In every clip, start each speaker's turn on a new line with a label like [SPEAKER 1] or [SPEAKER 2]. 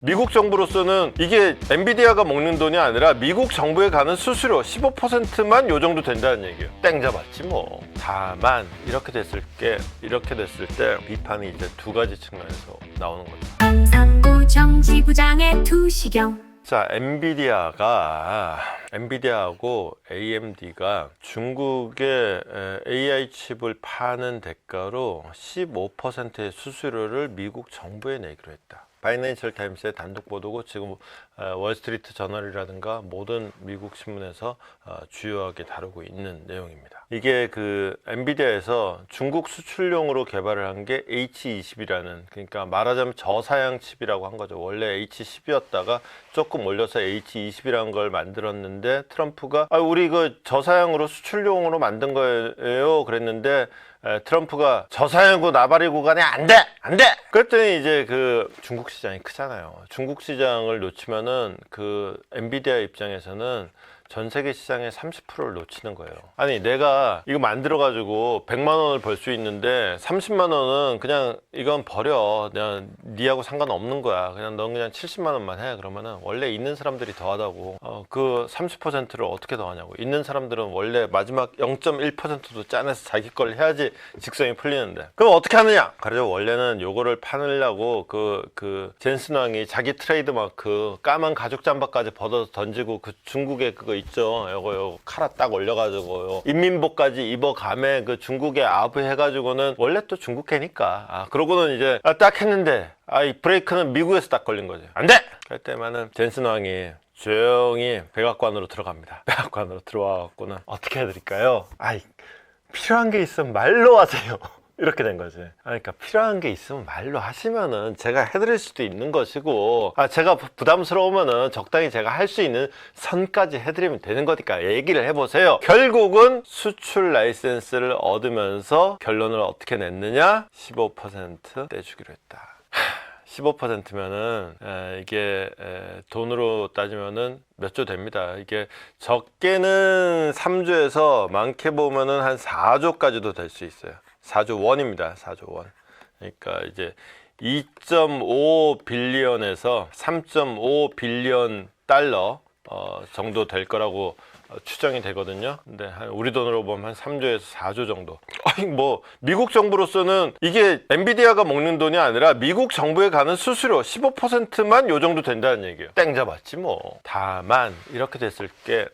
[SPEAKER 1] 미국 정부로서는 이게 엔비디아가 먹는 돈이 아니라 미국 정부에 가는 수수료 15%만 요 정도 된다는 얘기예요. 땡 잡았지 뭐. 다만 이렇게 됐을 때 비판이 이제 두 가지 측면에서 나오는 거죠.
[SPEAKER 2] 상부 정지부장의 투시경.
[SPEAKER 1] 자, 엔비디아하고 AMD가 중국에 AI 칩을 파는 대가로 15%의 수수료를 미국 정부에 내기로 했다. 파이낸셜 타임스의 단독 보도고 지금 월스트리트 저널이라든가 모든 미국 신문에서 주요하게 다루고 있는 내용입니다. 이게 그 엔비디아에서 중국 수출용으로 개발을 한 게 H20이라는, 그러니까 말하자면 저사양 칩이라고 한 거죠. 원래 H10이었다가 조금 올려서 H20이라는 걸 만들었는데 트럼프가 우리 이거 저사양으로 수출용으로 만든 거예요 그랬는데 트럼프가 저사양 나발이 구간에 안 돼! 그랬더니 이제 그 중국 시장이 크잖아요. 중국 시장을 놓치면은 그 엔비디아 입장에서는 전 세계 시장의 30%를 놓치는 거예요. 아니 내가 이거 만들어 가지고 100만 원을 벌 수 있는데 30만 원은 그냥 이건 버려. 그냥 니하고 상관없는 거야. 그냥 넌 그냥 70만 원만 해. 그러면은 원래 있는 사람들이 더하다고. 그 30%를 어떻게 더하냐고. 있는 사람들은 원래 마지막 0.1%도 짜내서 자기 걸 해야지 직성이 풀리는데. 그럼 어떻게 하느냐? 그래서 원래는 요거를 파느라고 그 젠슨 왕이 자기 트레이드 마크 까만 가죽 잠바까지 벗어서 던지고 그 중국에 그거 있죠. 요거 카라 딱 올려가지고 인민복까지 입어가매 그 중국에 아부 해가지고는 원래 또 중국해니까. 그러고는 이제 딱 했는데 이 브레이크는 미국에서 딱 걸린 거지. 안 돼! 그럴 때만은 젠슨 왕이 조용히 백악관으로 들어갑니다. 백악관으로 들어와갖고는 어떻게 해드릴까요? 필요한 게 있으면 말로 하세요. 이렇게 된 거지. 그러니까 필요한 게 있으면 말로 하시면은 제가 해드릴 수도 있는 것이고, 제가 부담스러우면은 적당히 제가 할 수 있는 선까지 해드리면 되는 거니까 얘기를 해보세요. 결국은 수출 라이센스를 얻으면서 결론을 어떻게 냈느냐? 15% 떼주기로 했다. 15%면은 이게 돈으로 따지면은 몇 조 됩니다. 이게 적게는 3조에서 많게 보면은 한 4조까지도 될 수 있어요. 4조 원입니다. 4조 원. 그러니까 이제 2.5 빌리언에서 3.5 빌리언 달러 정도 될 거라고 추정이 되거든요. 근데 우리 돈으로 보면 한 3조에서 4조 정도. 뭐 미국 정부로서는 이게 엔비디아가 먹는 돈이 아니라 미국 정부에 가는 수수료 15%만 요 정도 된다는 얘기예요. 땡 잡았지 뭐. 다만 이렇게 됐을 때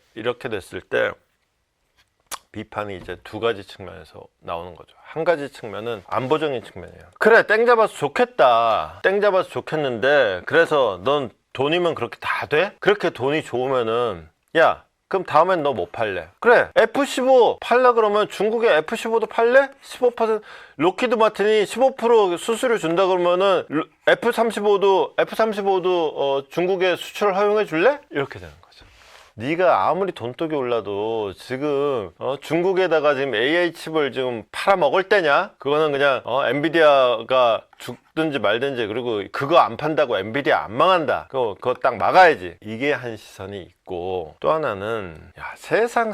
[SPEAKER 1] 비판이 이제 두 가지 측면에서 나오는 거죠. 한 가지 측면은 안보적인 측면이에요. 그래, 땡 잡아서 좋겠다. 땡 잡아서 좋겠는데 그래서 넌 돈이면 그렇게 다 돼? 그렇게 돈이 좋으면은 야, 그럼 다음엔 너 뭐 팔래? 그래, F-15 팔라 그러면 중국에 F-15도 팔래? 15% 록히드 마틴이 15% 수수료 준다 그러면은 F-35도 중국에 수출을 허용해 줄래? 이렇게 되는 거죠. 네가 아무리 돈독이 올라도 지금 중국에다가 지금 AI 칩을 지금 팔아먹을 때냐? 그거는 그냥 엔비디아가 죽든지 말든지, 그리고 그거 안 판다고 엔비디아 안 망한다. 그거 딱 막아야지. 이게 한 시선이 있고, 또 하나는 세상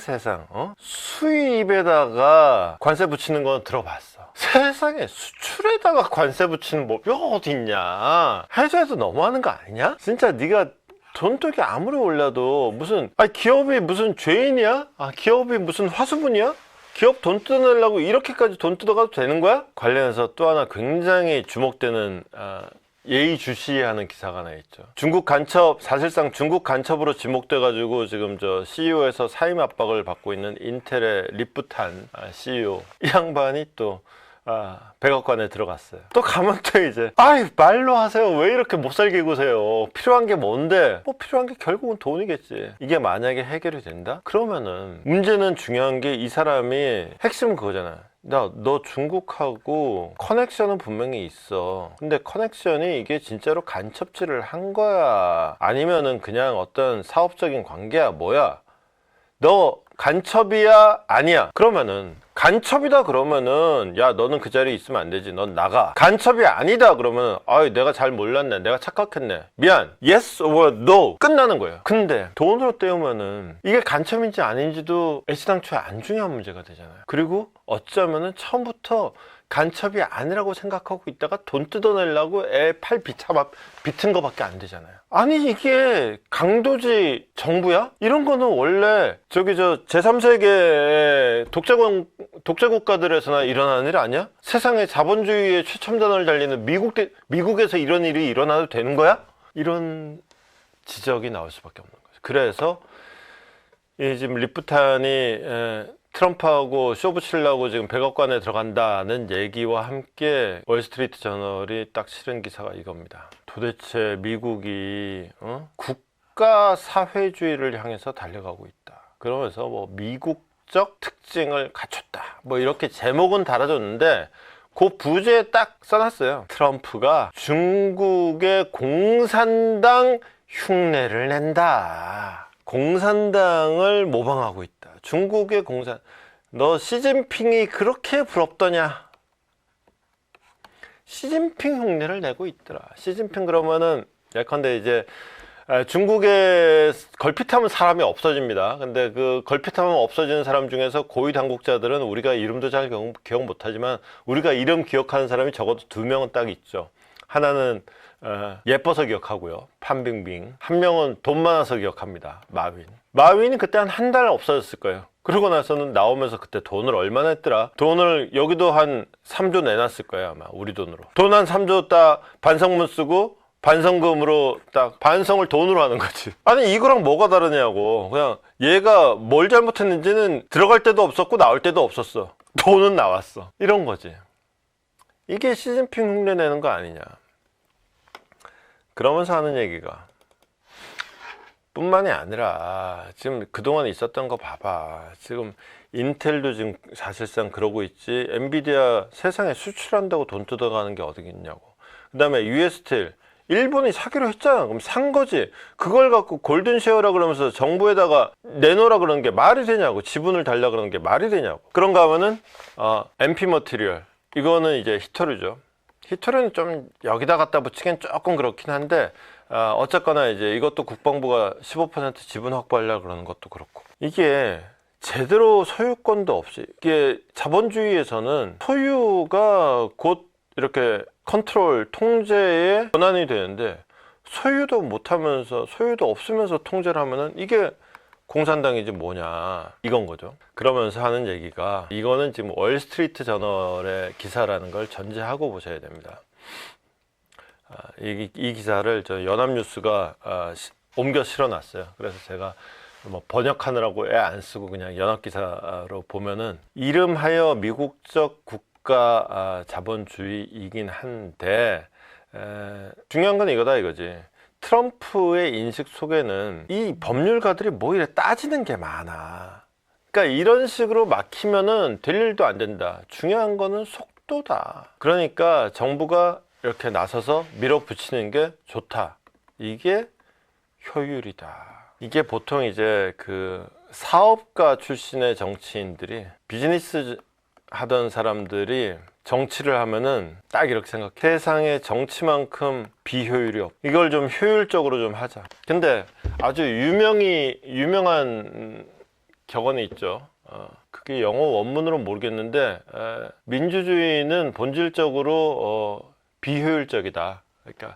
[SPEAKER 1] 수입에다가 관세 붙이는 건 들어봤어. 세상에 수출에다가 관세 붙이는 법이 어디 있냐? 해외에서 너무하는 거 아니냐? 진짜 네가 돈독이 아무리 올려도 무슨 기업이 무슨 죄인이야? 기업이 무슨 화수분이야? 기업 돈 뜯어내려고 이렇게까지 돈 뜯어가도 되는 거야? 관련해서 또 하나 굉장히 주목되는 예의주시하는 기사가 하나 있죠. 중국 간첩, 사실상 중국 간첩으로 지목돼 가지고 지금 저 CEO에서 사임 압박을 받고 있는 인텔의 리프탄 CEO, 이 양반이 또 백악관에 들어갔어요. 또 가면 또 이제 말로 하세요. 왜 이렇게 못살게 구세요? 필요한 게 뭔데? 필요한 게 결국은 돈이겠지. 이게 만약에 해결이 된다? 그러면은 문제는 중요한 게 이 사람이 핵심은 그거잖아. 너 중국하고 커넥션은 분명히 있어. 근데 커넥션이 이게 진짜로 간첩질을 한 거야? 아니면은 그냥 어떤 사업적인 관계야? 뭐야? 너 간첩이야? 아니야? 그러면은 간첩이다 그러면은 야, 너는 그 자리에 있으면 안 되지. 넌 나가. 간첩이 아니다 그러면 내가 잘 몰랐네. 내가 착각했네. 미안. Yes or no. 끝나는 거예요. 근데 돈으로 때우면은 이게 간첩인지 아닌지도 애시당초에 안 중요한 문제가 되잖아요. 그리고 어쩌면은 처음부터 간첩이 아니라고 생각하고 있다가 돈 뜯어내려고 애 팔 비튼 거밖에 안 되잖아요. 아니 이게 강도지 정부야? 이런 거는 원래 저기 저 제3세계 독재국가들에서나 일어나는 일 아니야? 세상에 자본주의의 최첨단을 달리는 미국에서 이런 일이 일어나도 되는 거야? 이런 지적이 나올 수밖에 없는 거죠. 그래서 이 지금 리프탄이 트럼프하고 쇼 붙이려고 지금 백악관에 들어간다는 얘기와 함께 월스트리트 저널이 딱 실은 기사가 이겁니다. 도대체 미국이 국가 사회주의를 향해서 달려가고 있다. 그러면서 뭐 미국적 특징을 갖췄다. 뭐 이렇게 제목은 달아줬는데 그 부제에 딱 써놨어요. 트럼프가 중국의 공산당 흉내를 낸다. 공산당을 모방하고 있다. 중국의 너 시진핑이 그렇게 부럽더냐? 시진핑 흉내를 내고 있더라. 시진핑 그러면은 예컨대 이제 중국에 걸핏하면 사람이 없어집니다. 근데 그 걸핏하면 없어지는 사람 중에서 고위 당국자들은 우리가 이름도 잘 기억 못하지만 우리가 이름 기억하는 사람이 적어도 2명은 딱 있죠. 하나는 예뻐서 기억하고요, 판빙빙. 한 명은 돈 많아서 기억합니다, 마윈이 그때 한 달 없어졌을 거예요. 그러고 나서는 나오면서 그때 돈을 얼마나 했더라. 돈을 여기도 한 3조 내놨을 거예요, 아마 우리 돈으로. 돈 한 3조 딱 반성문 쓰고 반성금으로 딱 반성을 돈으로 하는 거지. 아니 이거랑 뭐가 다르냐고. 그냥 얘가 뭘 잘못했는지는 들어갈 때도 없었고 나올 때도 없었어. 돈은 나왔어. 이런 거지. 이게 시진핑 흉내 내는 거 아니냐. 그러면서 하는 얘기가 뿐만이 아니라 지금 그동안 있었던 거 봐봐. 지금 인텔도 지금 사실상 그러고 있지. 엔비디아 세상에 수출한다고 돈 뜯어가는 게 어디 있냐고. 그 다음에 US스틸 일본이 사기로 했잖아. 그럼 산 거지. 그걸 갖고 골든쉐어라 그러면서 정부에다가 내놓으라 그러는 게 말이 되냐고. 지분을 달라 그러는 게 말이 되냐고. 그런가 하면은 MP 머티리얼 이거는 이제 히토류죠. 히토류는 좀 여기다 갖다 붙이기엔 조금 그렇긴 한데 어쨌거나 이제 이것도 국방부가 15% 지분 확보하려고 그러는 것도 그렇고, 이게 제대로 소유권도 없이, 이게 자본주의에서는 소유가 곧 이렇게 컨트롤, 통제의 권한이 되는데 소유도 못하면서 소유도 없으면서 통제를 하면은 이게 공산당이지 뭐냐 이건 거죠. 그러면서 하는 얘기가, 이거는 지금 월스트리트 저널의 기사라는 걸 전제하고 보셔야 됩니다. 이 기사를 저 연합뉴스가 옮겨 실어놨어요. 그래서 제가 뭐 번역하느라고 애 안 쓰고 그냥 연합기사로 보면은, 이름하여 미국적 국가 자본주의이긴 한데 중요한 건 이거다 이거지. 트럼프의 인식 속에는 이 법률가들이 뭐 이래 따지는 게 많아. 그러니까 이런 식으로 막히면은 될 일도 안 된다. 중요한 거는 속도다. 그러니까 정부가 이렇게 나서서 밀어붙이는 게 좋다. 이게 효율이다. 이게 보통 이제 그 사업가 출신의 정치인들이, 비즈니스 하던 사람들이 정치를 하면은 딱 이렇게 생각해. 세상에 정치만큼 비효율이 없. 이걸 좀 효율적으로 좀 하자. 근데 아주 유명한 격언이 있죠. 그게 영어 원문으로는 모르겠는데 민주주의는 본질적으로 비효율적이다. 그러니까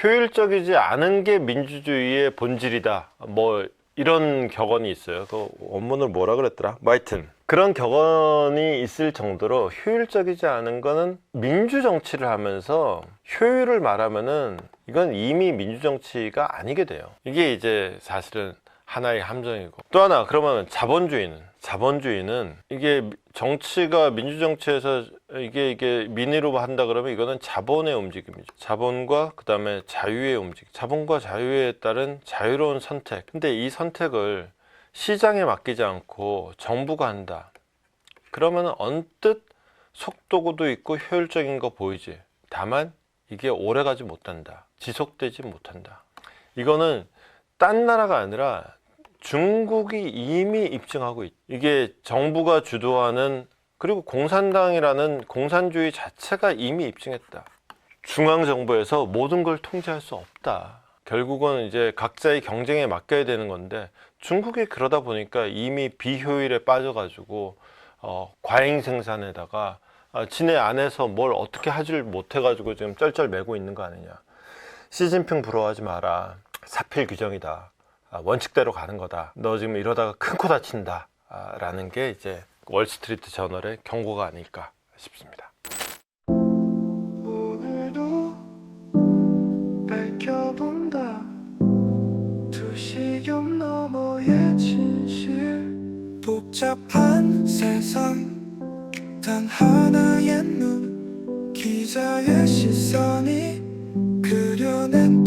[SPEAKER 1] 효율적이지 않은 게 민주주의의 본질이다. 뭐 이런 격언이 있어요. 그 원문을 뭐라 그랬더라? 뭐 하여튼 그런 격언이 있을 정도로 효율적이지 않은 거는 민주정치를 하면서 효율을 말하면은 이건 이미 민주정치가 아니게 돼요. 이게 이제 사실은 하나의 함정이고, 또 하나, 그러면 자본주의는 이게 정치가 민주정치에서 이게 민의로 한다 그러면 이거는 자본의 움직임이죠. 자본과 그 다음에 자유의 움직임, 자본과 자유에 따른 자유로운 선택. 근데 이 선택을 시장에 맡기지 않고 정부가 한다. 그러면 언뜻 속도도 있고 효율적인 거 보이지. 다만 이게 오래가지 못한다. 지속되지 못한다. 이거는 딴 나라가 아니라 중국이 이미 입증하고 있다. 이게 정부가 주도하는, 그리고 공산당이라는 공산주의 자체가 이미 입증했다. 중앙정부에서 모든 걸 통제할 수 없다. 결국은 이제 각자의 경쟁에 맡겨야 되는 건데, 중국이 그러다 보니까 이미 비효율에 빠져가지고 과잉 생산에다가 지네 안에서 뭘 어떻게 하지를 못해가지고 지금 쩔쩔매고 있는 거 아니냐. 시진핑 부러워하지 마라. 사필 규정이다. 원칙대로 가는 거다. 너 지금 이러다가 큰 코 다친다. 라는 게 이제 월스트리트 저널의 경고가 아닐까 싶습니다.
[SPEAKER 3] 오늘도 밝혀본다 두시경 너머의 진실 복잡한 세상 단 하나의 눈 기자의 시선이 그려낸